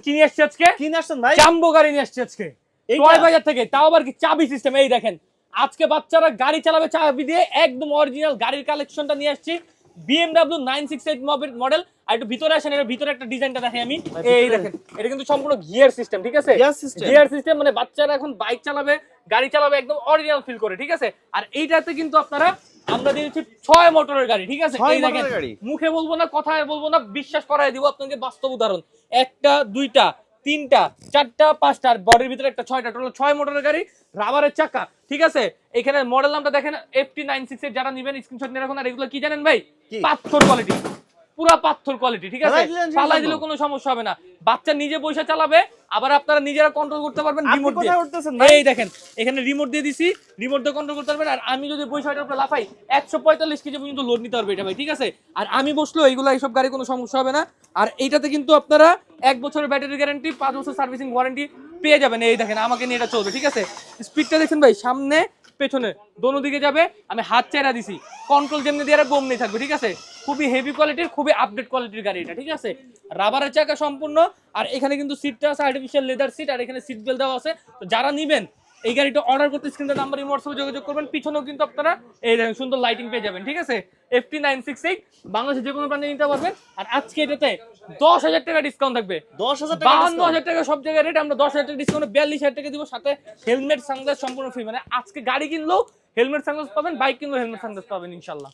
কি নিয়ে আসছে আজকে? কি নিয়ে আসছেন ভাই? জাম্বো গাড়ি নিয়ে আসছে আজকে টয় বাজার থেকে, তাও আবার কি চাবি সিস্টেম। এই দেখেন আজকে বাচ্চারা গাড়ি চালাবে চাবি দিয়ে, একদম অরিজিনাল গাড়ির কালেকশনটা নিয়ে আসছি। BMW 968 model. আর একটু ভিতরে আসেন, এর ভিতরে একটা ডিজাইনটা দেখাই আমি। এই দেখেন এটা কিন্তু সম্পূর্ণ গিয়ার সিস্টেম, ঠিক আছে? গিয়ার সিস্টেম মানে বাচ্চারা এখন বাইক চালাবে, গাড়ি চালাবে, একদম অরিজিনাল ফিল করে, ঠিক আছে? আর এইটাতে কিন্তু আপনারা আমরা দিয়েছি 6 মোটরের গাড়ি, ঠিক আছে? এই দেখেন মুখে বলবো না, কথায় বলবো না, বিশ্বাস করাই দিব আপনাকে বাস্তব উদাহরণ। একটা, দুইটা, তিনটা, চারটা, পাঁচটা, আর বডির ভিতরে একটা 6টা, টোটাল 6 মোটরের গাড়ি, রাবারের চাকা, ঠিক আছে? এখানে মডেল নামটা দেখেন FT96 যারা নেবেন স্ক্রিনশট নিয়ে রাখুন। আর এগুলো কি জানেন ভাই? পাথর কোয়ালিটি, পুরা পাথর কোয়ালিটি, ঠিক আছে? পালাই দিলে কোনো সমস্যা হবে না। বাচ্চা নিজে বসে চালাবে, আবার আপনারা নিজেরা কন্ট্রোল করতে পারবেন রিমোট দিয়ে। এই দেখেন এখানে রিমোট দিয়ে দিছি, রিমোট দিয়ে কন্ট্রোল করতে পারবেন। আর আমি যদি বসে এটার উপরে লাফাই 145 কেজি পর্যন্ত লোড নিতে পারবে এটা ভাই, ঠিক আছে? আর আমি বসলেও এইগুলো এইসব গাড়ি কোনো সমস্যা হবে না। আর এইটাতে কিন্তু আপনারা 1 বছরের ব্যাটারি গ্যারান্টি, 5 বছর সার্ভিসিং ওয়ারেন্টি পেয়ে যাবেন। এই দেখেন আমাকে নিয়ে এটা চলবে, ঠিক আছে? স্পিডটা দেখেন ভাই, সামনে পেছনে দোনো দিকে যাবে। আমি হাত চেরা দিছি, কন্ট্রোল যেমনি দিয়ে রাখবো অমনি থাকবে, ঠিক আছে? খুবই হেভি কোয়ালিটির, খুবই আপডেট কোয়ালিটির গাড়ি এটা, ঠিক আছে? রাবারের চাকা সম্পূর্ণ। আর এখানে কিন্তু সিটটা আছে আর্টিফিশিয়াল লেদার সিট, আর এখানে সিট বেল্ট দেওয়া আছে। তো যারা নিবেন এই গাড়িটা অর্ডার করতে স্ক্রিনের নাম্বার হোয়াটসঅ্যাপে যোগাযোগ করবেন। পিছনেও কিন্তু আপনারা এই দেখেন সুন্দর লাইটিং পেয়ে যাবেন, ঠিক আছে? FT968 বাংলাদেশে যে কোনো প্রান্তে নিতে পারবেন। আর আজকে এটাতে 10,000 টাকা ডিসকাউন্ট থাকবে। 52,000 টাকা সব জায়গায় রেট, আমরা 10,000 টাকা ডিসকাউন্টে 42,000 টাকা দিব, সাথে হেলমেট সানগ্লাস সম্পূর্ণ ফ্রি। মানে আজকে গাড়ি কিনলেও হেলমেট সানগ্লাস পাবেন, বাইক কিনলেও হেলমেট সানগ্লাস পাবেন ইনশাল্লাহ।